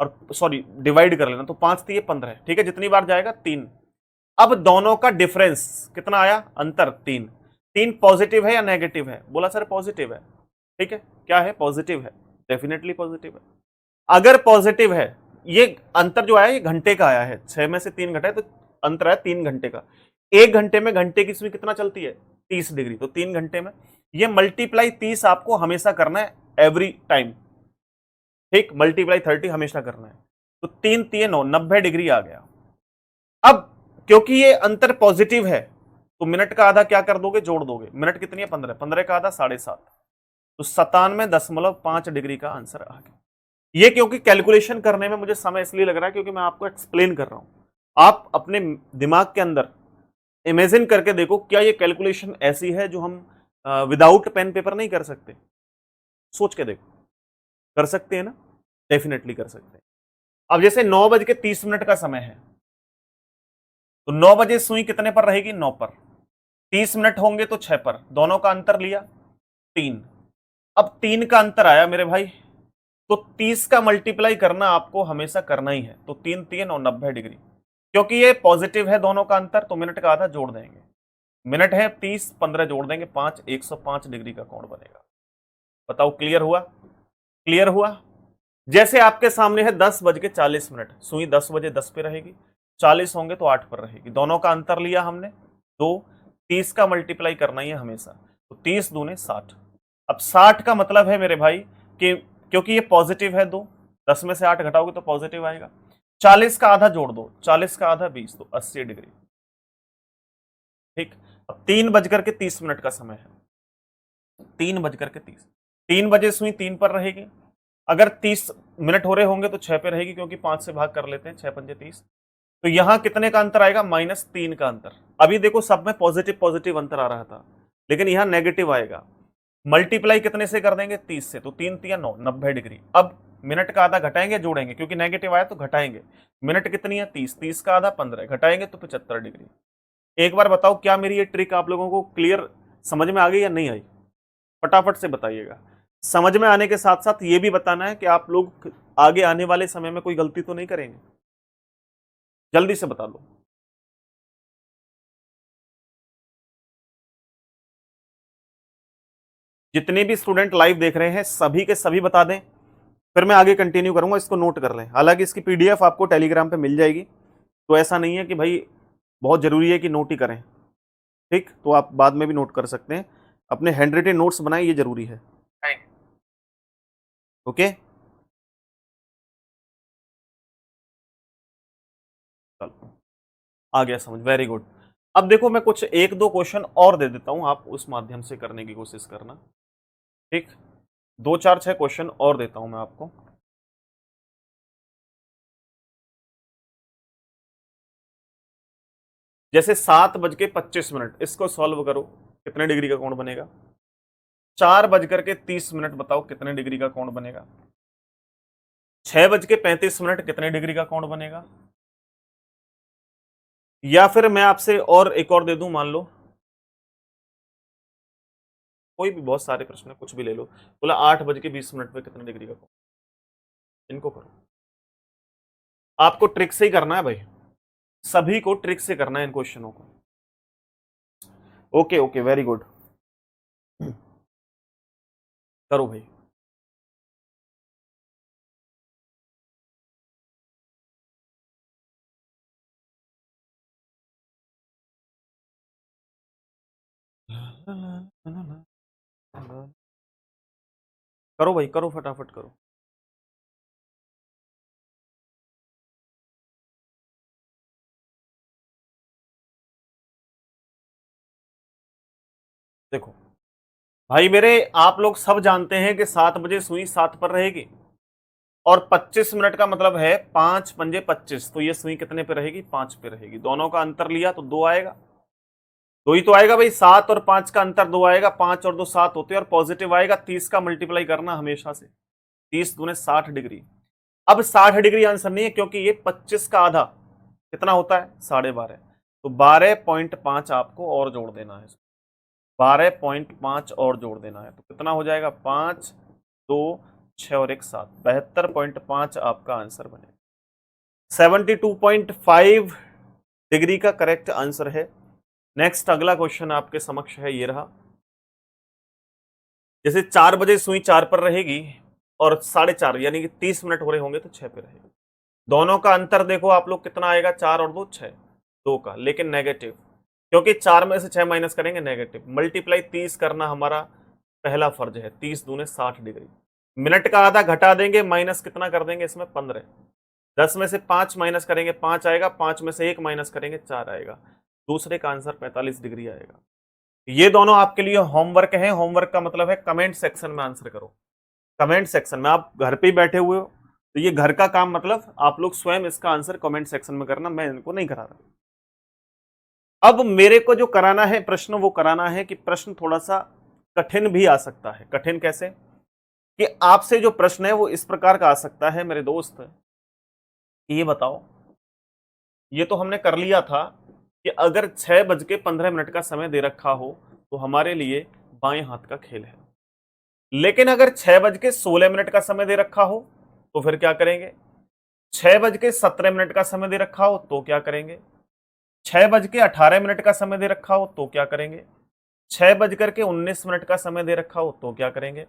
और सॉरी डिवाइड कर लेना, तो 5 3 15, ठीक है, जितनी बार जाएगा 3। अब दोनों का डिफरेंस कितना आया? अंतर 3। 3 पॉजिटिव है या नेगेटिव है? बोला सर पॉजिटिव है, ठीक है, क्या है? पॉजिटिव है, डेफिनेटली पॉजिटिव है। अगर पॉजिटिव है, ये अंतर जो आया ये घंटे का आया है, 6 में से 3 घटा है तो अंतर है 3 घंटे का। 1 घंटे में घंटे की सुई कितना चलती है? 30 डिग्री, तो 3 घंटे में ये मल्टीप्लाई 30 आपको हमेशा करना है, एवरी टाइम, ठीक, मल्टीप्लाई 30 हमेशा करना है। तो 3 3 9 90 डिग्री आ गया। अब क्योंकि ये अंतर पॉजिटिव है तो मिनट का आधा क्या कर दोगे? जोड़ दोगे। मिनट कितनी है? 15, 15 का आधा 7.5, तो 97.5 डिग्री का आंसर आ गया। ये क्योंकि कैलकुलेशन करने में मुझे समय इसलिए लग रहा है क्योंकि मैं आपको एक्सप्लेन कर रहा हूं। आप अपने दिमाग के अंदर इमेजिन करके देखो, क्या ये कैलकुलेशन ऐसी है जो हम विदाउट पेन पेपर नहीं कर सकते? सोच के देखो, कर सकते हैं ना? डेफिनेटली कर सकते हैं। अब जैसे 9:30 का समय है, तो 9 बजे सुई कितने पर रहेगी? 9 पर। 30 मिनट होंगे तो 6 पर, दोनों का अंतर लिया 3। अब 3 का अंतर आया मेरे भाई, तो 30 का मल्टीप्लाई करना आपको हमेशा करना ही है। तो 3 3 और 90 डिग्री, क्योंकि ये पॉजिटिव है दोनों का अंतर, तो मिनट का आधा जोड़ देंगे। मिनट है 30, 15 जोड़ देंगे 5, 105 डिग्री का कोण बनेगा। बताओ क्लियर हुआ? क्लियर हुआ? जैसे आपके सामने है 10:40, सुई 10 बजे 10 पे रहेगी, 40 होंगे तो 8 पर रहेगी, दोनों का अंतर लिया हमने 2। 30 का मल्टीप्लाई करना ही है हमेशा, तो 30 दूने 60। अब 60 का मतलब है मेरे भाई कि क्योंकि ये पॉजिटिव है 2, 10 में से 8 घटाओगे तो पॉजिटिव आएगा। 40 का आधा जोड़ दो, 40 का आधा 20, तो 80 डिग्री। ठीक, अब 3:30 का समय है, 3:30। 3 बजे सुई 3 पर रहेगी, अगर 30 मिनट हो रहे होंगे तो 6 पे रहेगी, क्योंकि 5 से भाग कर लेते हैं, 6 पंजे 30। तो यहां कितने का अंतर आएगा? -3 का अंतर। अभी देखो सब में पॉजिटिव पॉजिटिव अंतर आ रहा था, लेकिन यहां नेगेटिव आएगा। मल्टीप्लाई कितने से कर देंगे? 30 से, तो 3 3 9, 90 डिग्री। अब मिनट का आधा घटाएंगे जोड़ेंगे, क्योंकि नेगेटिव आया तो घटाएंगे। मिनट कितनी है? 30, 30 का आधा 15, घटाएंगे तो 75 डिग्री। एक बार बताओ, क्या मेरी ये ट्रिक आप लोगों को क्लियर समझ में आ गई या नहीं आई? फटाफट से बताइएगा। समझ में आने के साथ साथ ये भी बताना है कि आप लोग आगे आने वाले समय में कोई गलती तो नहीं करेंगे। जल्दी से बता दो। जितने भी स्टूडेंट लाइव देख रहे हैं सभी के सभी बता दें, फिर मैं आगे कंटिन्यू करूंगा। इसको नोट कर लें, हालांकि इसकी पीडीएफ आपको टेलीग्राम पे मिल जाएगी, तो ऐसा नहीं है कि भाई बहुत जरूरी है कि नोट ही करें। ठीक, तो आप बाद में भी नोट कर सकते हैं, अपने हैंड रिटन नोट्स बनाएं, ये जरूरी है। ओके, चलो आ गया समझ, वेरी गुड। अब देखो मैं कुछ 1-2 क्वेश्चन और दे देता हूं, आप उस माध्यम से करने की कोशिश करना। ठीक, 2 4 6 क्वेश्चन और देता हूं मैं आपको। जैसे 7:25, इसको सॉल्व करो, कितने डिग्री का कोण बनेगा? 4:30, बताओ कितने डिग्री का कोण बनेगा? 6:35, कितने डिग्री का कोण बनेगा? या फिर मैं आपसे और एक और दे दूं, मान लो कोई भी, बहुत सारे प्रश्न है, कुछ भी ले लो। बोला 8:20 पे कितने डिग्री का कोण? इनको करो, आपको ट्रिक से ही करना है भाई, सभी को ट्रिक से करना है इन क्वेश्चनों को। ओके ओके, वेरी गुड, करो भाई। करो भाई, करो फटाफट करो। देखो भाई मेरे, आप लोग सब जानते हैं कि 7 बजे सुई 7 पर रहेगी, और 25 मिनट का मतलब है 5 पंजे 25, तो ये सुई कितने पे रहेगी? 5 पे रहेगी। दोनों का अंतर लिया तो 2 आएगा, 2 ही तो आएगा भाई, 7 और 5 का अंतर 2 आएगा, 5 और 2 7 होते हैं, और पॉजिटिव आएगा। 30 का मल्टीप्लाई करना हमेशा से, 30 दूने 60 डिग्री। अब 60 डिग्री आंसर नहीं है, क्योंकि ये 25 का आधा कितना होता है? 12.5, तो 12.5 आपको और जोड़ देना है, 12.5 और जोड़ देना है, तो कितना हो जाएगा? 5 2 6 और 1 7, 72.5 आपका आंसर बनेगा। 72.5 डिग्री का करेक्ट आंसर है। नेक्स्ट अगला क्वेश्चन आपके समक्ष है, ये रहा। जैसे 4 बजे सुई 4 पर रहेगी और 4:30 यानी कि 30 मिनट हो रहे होंगे तो 6 पे रहेगी। दोनों का अंतर देखो आप लोग कितना आएगा? 4 और 2 6, 2 का, लेकिन नेगेटिव, क्योंकि 4 में से 6 माइनस करेंगे, नेगेटिव। मल्टीप्लाई 30 करना हमारा पहला फर्ज है, 30 दूने 60 डिग्री। मिनट का आधा घटा देंगे, माइनस कितना कर देंगे इसमें? 15। 10 में से 5 माइनस करेंगे, 5 आएगा, 5 में से 1 माइनस करेंगे, 4 आएगा। दूसरे का आंसर 45 डिग्री आएगा। ये दोनों आपके लिए होमवर्क है। होमवर्क का मतलब है कमेंट सेक्शन में आंसर करो। कमेंट सेक्शन में, आप घर पे ही बैठे हुए हो तो ये घर का काम, मतलब आप लोग स्वयं इसका आंसर कमेंट सेक्शन में करना, मैं इनको नहीं करा रहा। अब मेरे को जो कराना है प्रश्न, वो कराना है कि प्रश्न थोड़ा सा कठिन भी आ सकता है। कठिन कैसे? कि आपसे जो प्रश्न है वो इस प्रकार का आ सकता है मेरे दोस्त, ये बताओ, ये तो हमने कर लिया था कि अगर 6:15 का समय दे रखा हो तो हमारे लिए बाएं हाथ का खेल है। लेकिन अगर 6:16 का समय दे रखा हो तो फिर क्या करेंगे? 6:17 का समय दे रखा हो तो क्या करेंगे? 6:18 का समय दे रखा हो तो क्या करेंगे? 6:19 का समय दे रखा हो तो क्या करेंगे?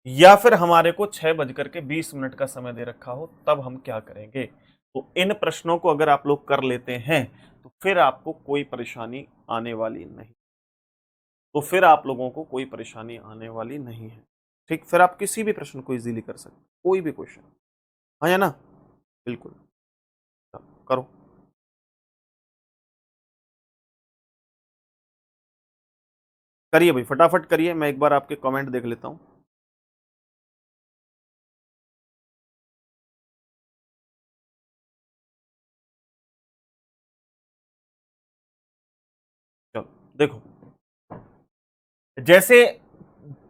या फिर हमारे को 6:20 का समय दे रखा हो तब हम क्या करेंगे? तो इन प्रश्नों को अगर आप लोग कर लेते हैं तो फिर आपको कोई परेशानी आने वाली नहीं। तो फिर आप लोगों को कोई परेशानी आने वाली नहीं है। ठीक, फिर आप किसी भी प्रश्न को इजीली कर सकते, कोई भी क्वेश्चन। हाँ या ना? बिल्कुल। करो। करिए भाई, फटाफट करिए, मैं एक बार आपके कमेंट देख लेता हूं। चलो देखो, जैसे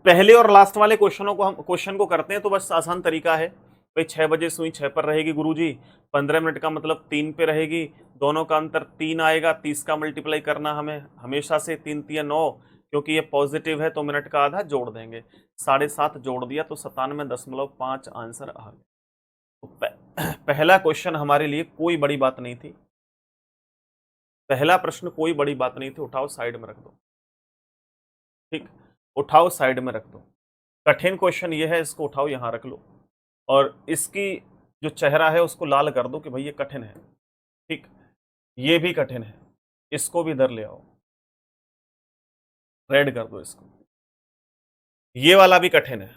पहले और लास्ट वाले क्वेश्चन को करते हैं तो बस आसान तरीका है भाई। 6 बजे सुई 6 पर रहेगी गुरुजी, 15 मिनट का मतलब 3 पे रहेगी, दोनों का अंतर 3 आएगा, 30 का मल्टीप्लाई करना हमें हमेशा से, 3 3 9, क्योंकि ये पॉजिटिव है तो मिनट का आधा जोड़ देंगे, 7.5 जोड़ दिया तो 97.5 आंसर आ गया। तो पहला क्वेश्चन हमारे लिए कोई बड़ी बात नहीं थी, पहला प्रश्न कोई बड़ी बात नहीं थी, उठाओ साइड में रख दो। ठीक, उठाओ साइड में रख दो। कठिन क्वेश्चन ये है, इसको उठाओ यहां रख लो, और इसकी जो चेहरा है उसको लाल कर दो कि भाई ये कठिन है। ठीक, ये भी कठिन है, इसको भी इधर ले आओ, रेड कर दो इसको। ये वाला भी कठिन है,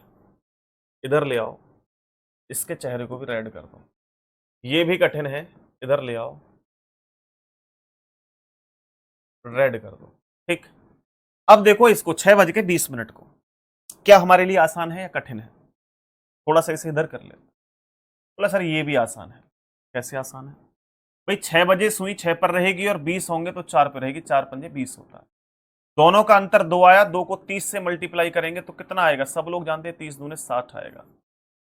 इधर ले आओ, इसके चेहरे को भी रेड कर दो। ये भी कठिन है, इधर ले आओ, रेड कर दो। ठीक, अब देखो इसको 6:20 को, क्या हमारे लिए आसान है या कठिन है? थोड़ा सा इसे इधर कर ले। बोला सर ये भी आसान है। कैसे आसान है भाई? 6 बजे सुई 6 पर रहेगी और 20 होंगे तो 4 पर रहेगी, 4 पंजे 20 होता है। दोनों का अंतर 2 आया, 2 को 30 से मल्टीप्लाई करेंगे तो कितना आएगा? सब लोग जानते हैं 30 दूने 60 आएगा।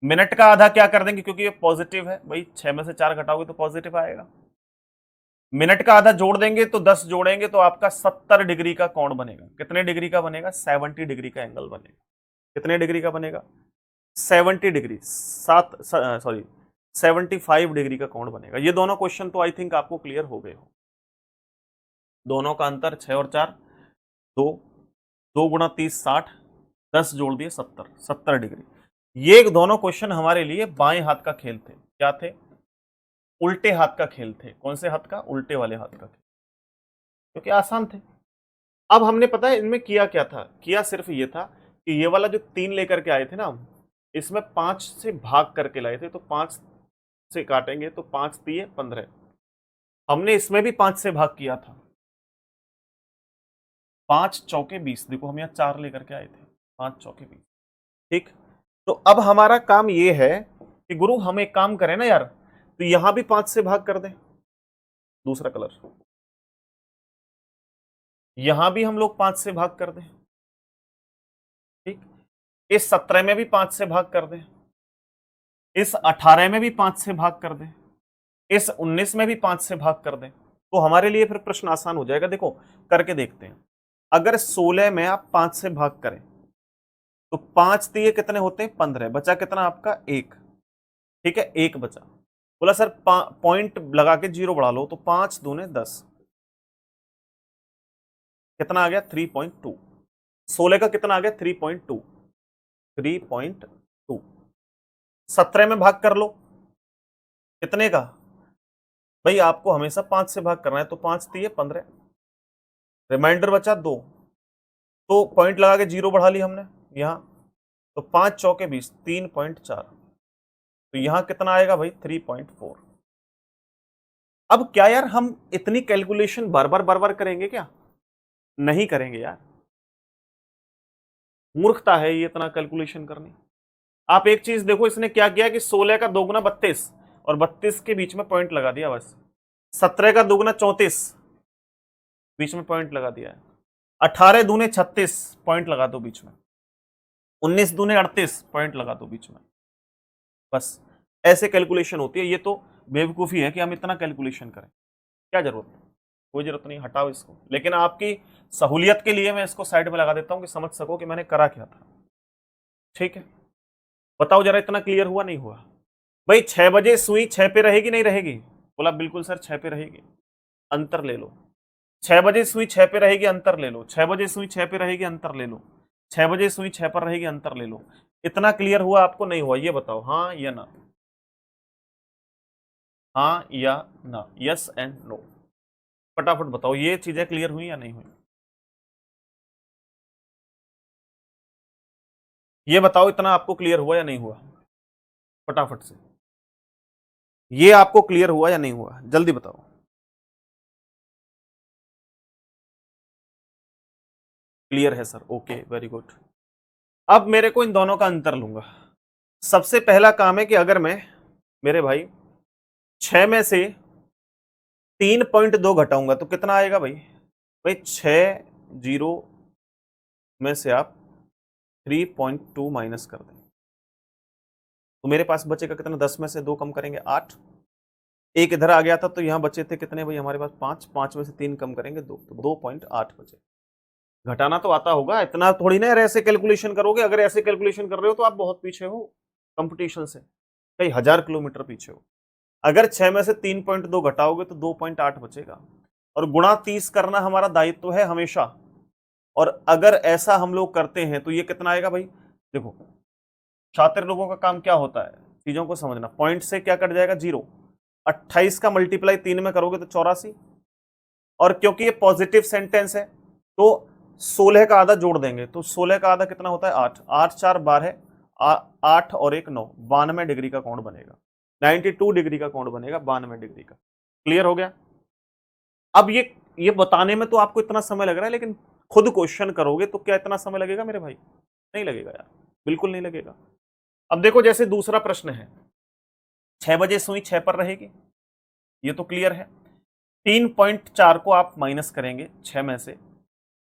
मिनट का आधा क्या कर देंगे, क्योंकि ये पॉजिटिव है भाई, 6 में से 4 घटाओगे तो पॉजिटिव आएगा। मिनट का आधा जोड़ देंगे तो 10 जोड़ेंगे तो आपका 70 डिग्री का कोण बनेगा। कितने डिग्री का बनेगा? 70 डिग्री का एंगल बनेगा। कितने डिग्री का बनेगा? 70 डिग्री, 75 डिग्री का कोण बनेगा। ये दोनों क्वेश्चन तो आई थिंक आपको क्लियर हो गए हो। दोनों का अंतर 6 और 4 2, 2 गुणा 30 60, 10 जोड़ दिए 70 डिग्री। ये दोनों क्वेश्चन हमारे लिए बाएं हाथ का खेल थे। क्या थे? उल्टे हाथ का खेल थे। कौन से हाथ का? उल्टे वाले हाथ का खेल, क्योंकि आसान थे। अब हमने पता है इनमें किया क्या था? किया सिर्फ ये था कि ये वाला जो 3 लेकर के आए थे ना, इसमें 5 से भाग करके लाए थे, तो 5 से काटेंगे तो 5 3 15। हमने इसमें भी 5 से भाग किया था, 5 चौके 20। देखो हम यहाँ 4 लेकर के आए थे, 5 चौके 20। ठीक, तो अब हमारा काम ये है कि गुरु हम एक काम करें ना यार, तो यहां भी 5 से भाग कर दें। दूसरा कलर, यहां भी हम लोग 5 से भाग कर दें। ठीक, इस 17 में भी 5 से भाग कर दें, इस 18 में भी 5 से भाग कर दें, इस 19 में भी 5 से भाग कर दें, तो हमारे लिए फिर प्रश्न आसान हो जाएगा। देखो करके देखते हैं। अगर 16 में आप 5 से भाग करें तो 5 दिए कितने होते हैं? 15। बचा कितना आपका? 1। ठीक है, 1 बचा। बोला सर पॉइंट लगा के 0 बढ़ा लो, तो 5 दूने 10, कितना आ गया? 3.2। 16 का कितना आ गया? 3.2। 3.2 17 में भाग कर लो, कितने का? भाई आपको हमेशा 5 से भाग करना है, तो 5 दिए 15, रिमाइंडर बचा 2, तो पॉइंट लगा के 0 बढ़ा ली हमने यहां, तो 5 चौके 20, 3.4, तो यहां कितना आएगा भाई? 3.4। अब क्या यार हम इतनी कैलकुलेशन बार बार करेंगे क्या? नहीं करेंगे यार, मूर्खता है ये इतना कैलकुलेशन करनी। आप एक चीज देखो, इसने क्या किया कि 16 का 2 गुना 32 और 32 के बीच में पॉइंट लगा दिया बस। 17 का 2 गुना 34, बीच में पॉइंट लगा दिया है। 18 दूने 36, पॉइंट लगा दो बीच में। 19 दूने 38, पॉइंट लगा दो बीच में, बस। ऐसे कैलकुलेशन होती है। ये तो बेवकूफ़ी है कि हम इतना कैलकुलेशन करें, क्या जरूरत है, कोई जरूरत नहीं, हटाओ इसको। लेकिन आपकी सहूलियत के लिए मैं इसको साइड में लगा देता हूं कि समझ सको कि मैंने करा क्या था। ठीक है, बताओ जरा, इतना क्लियर हुआ नहीं हुआ? भाई 6 बजे सुई 6 पे रहेगी नहीं रहेगी? बोला बिल्कुल सर 6 पे रहेगी। अंतर ले लो। 6 बजे सुई 6 पे रहेगी, अंतर ले लो। 6 बजे सुई 6 पे रहेगी, अंतर ले लो। 6 बजे सुई 6 पर रहेगी, अंतर ले लो। इतना क्लियर हुआ आपको नहीं हुआ? ये बताओ, हाँ या ना, हाँ या ना, यस एंड नो, फटाफट बताओ, ये चीजें क्लियर हुई या नहीं हुई? ये बताओ, इतना आपको क्लियर हुआ या नहीं हुआ? फटाफट से, ये आपको क्लियर हुआ या नहीं हुआ, जल्दी बताओ। क्लियर है सर, ओके, वेरी गुड। अब मेरे को इन दोनों का अंतर लूंगा। सबसे पहला काम है कि अगर मैं, मेरे भाई, 6 में से 3.2 घटाऊंगा तो कितना आएगा भाई? भाई 6 जीरो में से आप 3.2 माइनस कर दें तो मेरे पास बचेगा कितना? 10 में से 2 कम करेंगे 8। एक इधर आ गया था तो यहां बचे थे कितने भाई हमारे पास? 5। 5 में से 3 कम करेंगे 2, तो 2.8 बचे। घटाना तो आता होगा, इतना थोड़ी ना ऐसे कैलकुलेशन करोगे। अगर ऐसे कैलकुलेशन कर रहे हो तो आप बहुत पीछे हो कंपटीशन से, कई 1000 किलोमीटर पीछे हो। अगर 6 में से 3.2 घटाओगे तो 2.8 बचेगा। और गुणा 30 करना हमारा दायित्व है हमेशा। और अगर ऐसा हम लोग करते हैं तो ये कितना आएगा भाई? देखो, शातिर लोगों का काम क्या होता है, चीजों को समझना। पॉइंट से क्या कट जाएगा? 0। 28 का मल्टीप्लाई 3 में करोगे तो 84। और क्योंकि ये पॉजिटिव सेंटेंस है तो 16 का आधा जोड़ देंगे, तो 16 का आधा कितना होता है? 8। 8 4 12, 8 और 1 9, 92 डिग्री का कोण बनेगा। 92 डिग्री का कोण बनेगा, 92 डिग्री का। क्लियर हो गया? अब ये बताने में तो आपको इतना समय लग रहा है, लेकिन खुद क्वेश्चन करोगे तो क्या इतना समय लगेगा मेरे भाई? नहीं लगेगा यार, बिल्कुल नहीं लगेगा। अब देखो, जैसे दूसरा प्रश्न है, 6 बजे सुई 6 पर रहेगी, ये तो क्लियर है। 3.4 को आप माइनस करेंगे 6 में से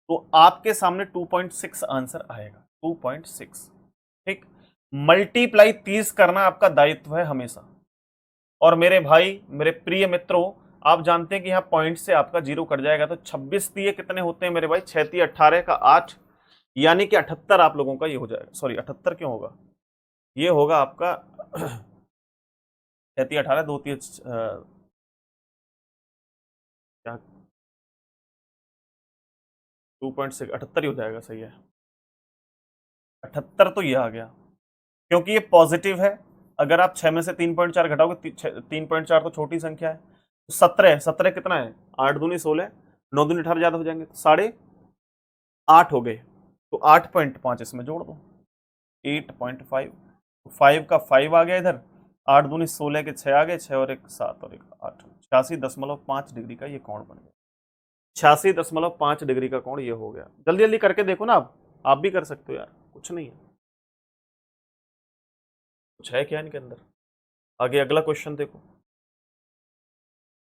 तो आपके सामने 2.6 आंसर आएगा, 2.6। ठीक, मल्टीप्लाई 30 करना आपका दायित्व है हमेशा। और मेरे भाई, मेरे प्रिय मित्रों, आप जानते हैं कि यहाँ पॉइंट से आपका 0 कट जाएगा तो 26 दिए कितने होते हैं मेरे भाई? 6 × 18 का 8, यानी कि 78 आप लोगों का ये हो जाएगा। सॉरी, 78 क्यों होगा? ये होगा आपका 6 × 18, 2 3 क्या, 2.6, 78 ही हो जाएगा। सही है, 78 तो ये आ गया, क्योंकि ये पॉजिटिव है। अगर आप 6 में से 3.4 घटाओगे, 3.4 तो छोटी संख्या है, तो 17। 17 कितना है? 8 दूनी 16, 9 दूनी 18, ज्यादा हो जाएंगे, 8.5 हो गए। तो 8.5 इसमें जोड़ दो, 8.5। 5 का 5 आ गया इधर, 8 दूनी 16 के 6 आ गए, 6 और 1 7 और 1 8, 86.5 डिग्री का ये कोण बन गया। 86.5 डिग्री का कोण ये हो गया। जल्दी जल्दी करके देखो ना, आप भी कर सकते हो यार, कुछ नहीं है। कुछ है क्या इनके अंदर? आगे अगला क्वेश्चन देखो।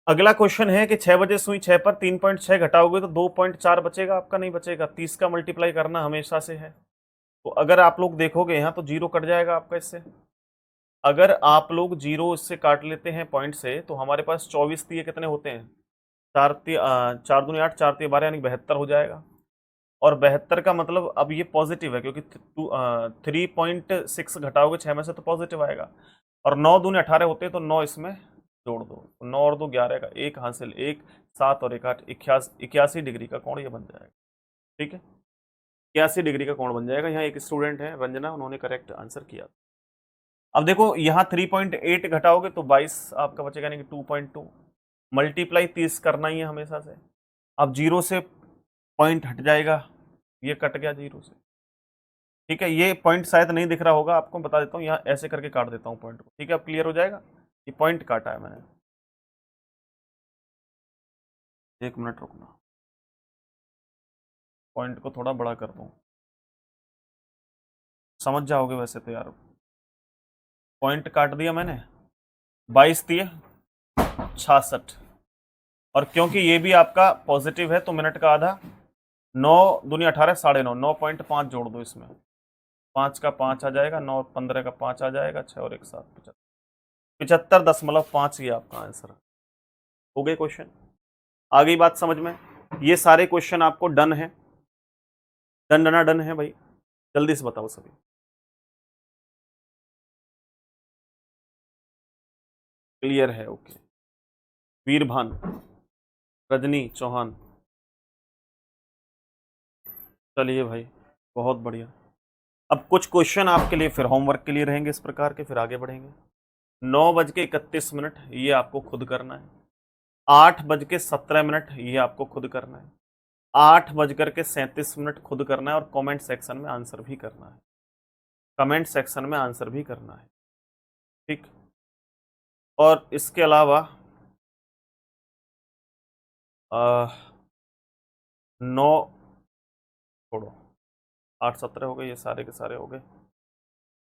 अगला क्वेश्चन है कि 6 बजे सुई 6 पर 3.6 घटाओगे तो 2.4 बचेगा आपका? नहीं बचेगा, 30 का मल्टीप्लाई करना हमेशा से है। तो अगर आप लोग देखोगे यहाँ तो 0 कट जाएगा आपका इससे। अगर आप लोग 0 इससे काट लेते हैं पॉइंट से तो हमारे पास 24 दिए कितने होते हैं? 4 दूनी 8, 4 12, यानी 72 हो जाएगा। और 72 का मतलब अब ये पॉजिटिव है, क्योंकि 3.6 घटाओगे 6 में से तो पॉजिटिव आएगा। और 9 दूनी 18 होते हैं तो 9 इसमें जोड़ दो, 9 और 2 11 का 1 हासिल, 1 7 और 1 8, 81 डिग्री का कोण ये बन जाएगा। ठीक है, 81 डिग्री का कोण बन जाएगा। यहाँ एक स्टूडेंट है रंजना, उन्होंने करेक्ट आंसर किया। अब देखो, यहाँ 3.8 घटाओगे तो 22 आपका बचेगा, यानी कि 2.2। मल्टीप्लाई 30 करना ही है हमेशा से। अब 0 से पॉइंट हट जाएगा, ये कट गया 0 से। ठीक है, ये पॉइंट शायद नहीं दिख रहा होगा आपको, बता देता हूँ, यहाँ ऐसे करके काट देता हूँ पॉइंट को। ठीक है, अब क्लियर हो जाएगा। ये पॉइंट काटा है मैंने। 1 मिनट रुकना, पॉइंट को थोड़ा बड़ा कर दूँ, समझ जाओगे वैसे तो यार। पॉइंट काट दिया मैंने, 22 दिए 66। और क्योंकि ये भी आपका पॉजिटिव है तो मिनट का आधा, 9 दूनी 18, 9.5, 9.5 जोड़ दो इसमें, 5 का 5 आ जाएगा, 9 और 15 का 5 आ जाएगा, 6 और 1 7, 75। 75.5 ये आपका आंसर हो गए क्वेश्चन। आ गई बात समझ में? ये सारे क्वेश्चन आपको डन है, डन डना डन है भाई, जल्दी से बताओ सभी। क्लियर है? ओके। वीरभान, रजनी चौहान, चलिए भाई बहुत बढ़िया। अब कुछ क्वेश्चन आपके लिए फिर होमवर्क के लिए रहेंगे इस प्रकार के, फिर आगे बढ़ेंगे। 9:31 ये आपको खुद करना है। 8:17 ये आपको खुद करना है। 8:37 खुद करना है और कमेंट सेक्शन में आंसर भी करना है। कमेंट सेक्शन में आंसर भी करना है, ठीक। और इसके अलावा 9 छोड़ो, 8:17 हो गए, ये सारे के सारे हो गए।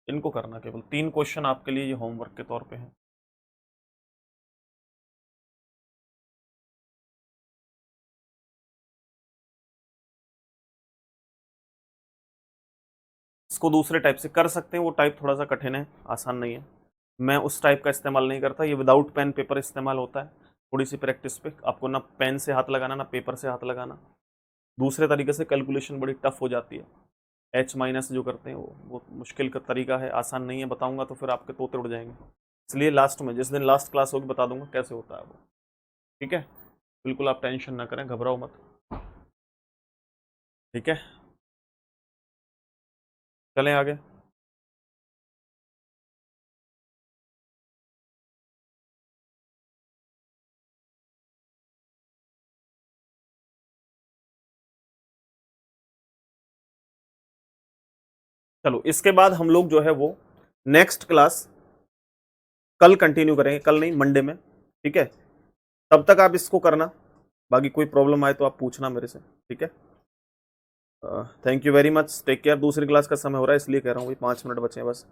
इनको करना केवल 3 क्वेश्चन आपके लिए ये होमवर्क के तौर पे हैं। इसको दूसरे टाइप से कर सकते हैं, वो टाइप थोड़ा सा कठिन है, आसान नहीं है। मैं उस टाइप का इस्तेमाल नहीं करता, ये विदाउट पेन पेपर इस्तेमाल होता है। थोड़ी सी प्रैक्टिस पे आपको ना पेन से हाथ लगाना ना पेपर से हाथ लगाना। दूसरे तरीके से कैलकुलेशन बड़ी टफ हो जाती है। H माइनस जो करते हैं वो मुश्किल का तरीका है, आसान नहीं है। बताऊंगा तो फिर आपके तोते उड़ जाएंगे, इसलिए लास्ट में जिस दिन लास्ट क्लास होगी बता दूंगा कैसे होता है वो, ठीक है। बिल्कुल आप टेंशन ना करें, घबराओ मत, ठीक है। चलें आगे। चलो इसके बाद हम लोग जो है वो नेक्स्ट क्लास कल कंटिन्यू करेंगे, कल नहीं मंडे में, ठीक है। तब तक आप इसको करना, बाकी कोई प्रॉब्लम आए तो आप पूछना मेरे से, ठीक है। Thank you very much, take care. दूसरी क्लास का समय हो रहा है इसलिए कह रहा हूँ भाई, 5 मिनट बचे हैं बस।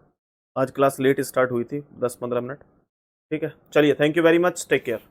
आज क्लास लेट स्टार्ट हुई थी, 10-15 मिनट, ठीक है। चलिए, thank you very much, take care.